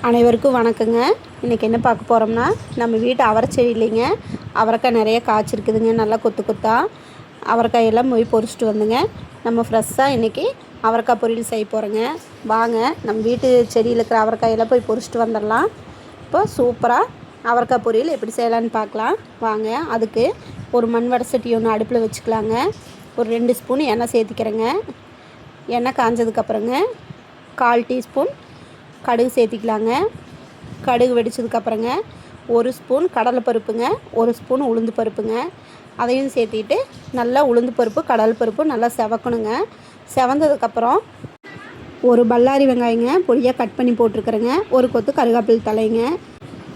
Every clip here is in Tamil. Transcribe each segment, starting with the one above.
அனைவருக்கும் வணக்கங்க. இன்றைக்கி என்ன பார்க்க போகிறோம்னா, நம்ம வீட்டு அவரை செடியிலைங்க அவரைக்காய் நிறைய காய்ச்சிருக்குதுங்க. நல்லா கொத்து கொத்தாக அவரைக்காயெல்லாம் போய் பொறிச்சிட்டு வந்துங்க. நம்ம ஃப்ரெஷ்ஷாக இன்றைக்கி அவரைக்காய் பொரியல் செய்ய போகிறோங்க. வாங்க நம்ம வீட்டு செடியில் இருக்கிற அவரைக்காயெல்லாம் போய் பொறிச்சிட்டு வந்துடலாம். இப்போ சூப்பராக அவரைக்காய் பொரியல் எப்படி செய்யலான்னு பார்க்கலாம் வாங்க. அதுக்கு ஒரு மண் வடை சட்டி ஒன்று அடுப்பில் வச்சுக்கலாங்க. ஒரு 2 ஸ்பூன் எண்ணெய் சேர்த்திக்கிறேங்க. எண்ணெய் காஞ்சதுக்கப்புறங்க 1/4 டீஸ்பூன் கடுகு சேர்த்திக்கலாங்க. கடுகு வெடிச்சதுக்கப்புறங்க 1 ஸ்பூன் கடலைப்பருப்புங்க, 1 ஸ்பூன் உளுந்து பருப்புங்க. அதையும் சேர்த்திட்டு நல்லா உளுந்து பருப்பு கடலை பருப்பு நல்லா செவக்கணுங்க. செவந்ததுக்கப்புறம் ஒரு பல்லாரி வெங்காயங்க பொடியாக கட் பண்ணி போட்டிருக்கிறேங்க. ஒரு கொத்து கருவேப்பிலை தலைங்க.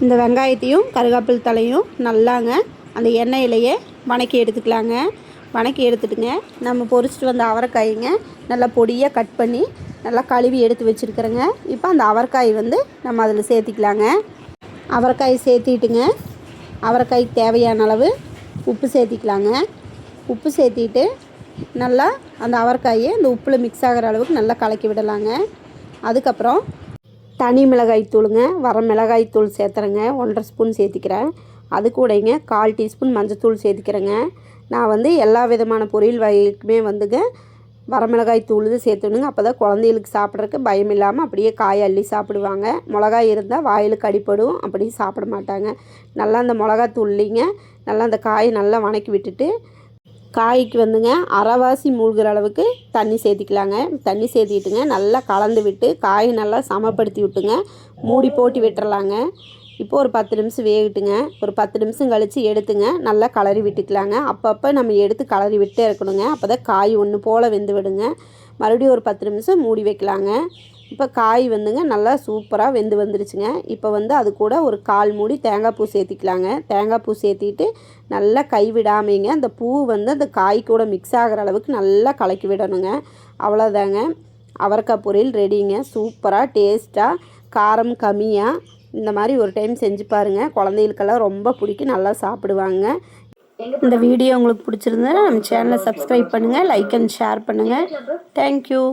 இந்த வெங்காயத்தையும் கருவேப்பிலை தலையும் நல்லாங்க அந்த எண்ணெயிலையே வணக்கி எடுத்துக்கலாங்க. வணக்கி எடுத்துட்டுங்க நம்ம பொரிச்சிட்டு வந்த அவரைக்காய்ங்க நல்லா பொடியாக கட் பண்ணி நல்லா கழுவி எடுத்து வச்சுருக்கிறேங்க. இப்போ அந்த அவரைக்காய் நம்ம அதில் சேர்த்திக்கலாங்க. அவரைக்காய் சேர்த்திட்டுங்க அவரைக்காய்க்கு தேவையான அளவு உப்பு சேர்த்திக்கலாங்க. உப்பு சேர்த்திட்டு நல்லா அந்த அவரைக்காயை இந்த உப்பில் மிக்ஸ் ஆகிற அளவுக்கு நல்லா கலக்கி விடலாங்க. அதுக்கப்புறம் தனி மிளகாய் தூளுங்க, வர மிளகாய் தூள் சேர்த்துறேங்க. 1/2 ஸ்பூன் சேர்த்திக்கிறேன். அது கூடங்க 1/4 டீஸ்பூன் மஞ்சத்தூள் சேர்த்திக்கிறேங்க. நான் எல்லா விதமான பொரியல் வகைக்குமே வரமிளகாய் தூள் சேர்த்துணுங்க. அப்போ தான் குழந்தைகளுக்கு சாப்பிட்றதுக்கு பயம் இல்லாமல் அப்படியே காய் அள்ளி சாப்பிடுவாங்க. மிளகாய் இருந்தால் வாயில் கடிப்படும், அப்படி சாப்பிட மாட்டாங்க. நல்லா அந்த மிளகாத்தூள்லிங்க நல்லா அந்த காயை நல்லா வணக்கி விட்டுட்டு காய்க்கு அரைவாசி மூழ்கிற அளவுக்கு தண்ணி சேர்த்திக்கலாங்க. தண்ணி சேர்த்திட்டுங்க நல்லா கலந்து விட்டு காயை நல்லா சமப்படுத்தி விட்டுங்க மூடி போட்டு விட்டுறலாங்க. இப்போது ஒரு 10 நிமிஷம் வேகட்டுங்க. ஒரு 10 நிமிஷம் கழித்து எடுத்துங்க நல்லா கலரி விட்டுக்கலாங்க. அப்பப்போ நம்ம எடுத்து கலரி விட்டே இருக்கணுங்க. அப்போ தான் காய் ஒன்று போல் வெந்து விடுங்க. மறுபடியும் ஒரு 10 நிமிஷம் மூடி வைக்கலாங்க. இப்போ காய் நல்லா சூப்பராக வெந்து வந்துருச்சுங்க. இப்போ அது கூட ஒரு 1/4 மூடி தேங்காய் பூ சேர்த்திக்கலாங்க. தேங்காய் பூ சேர்த்திட்டு நல்லா கை விடாமைங்க அந்த பூ அந்த காய் கூட மிக்ஸ் ஆகிற அளவுக்கு நல்லா கலக்கி விடணுங்க. அவ்வளோதாங்க, அவரைக்காய் பொரியல் ரெடிங்க. சூப்பராக டேஸ்ட்டாக காரம் கம்மியாக இந்த மாதிரி ஒரு டைம் செஞ்சு பாருங்கள். குழந்தைகளுக்கெல்லாம் ரொம்ப பிடிக்கும், நல்லா சாப்பிடுவாங்க. இந்த வீடியோ உங்களுக்கு பிடிச்சிருந்தா நம்ம சேனலை சப்ஸ்கிரைப் பண்ணுங்கள், லைக் அண்ட் ஷேர் பண்ணுங்கள். தேங்க்யூ.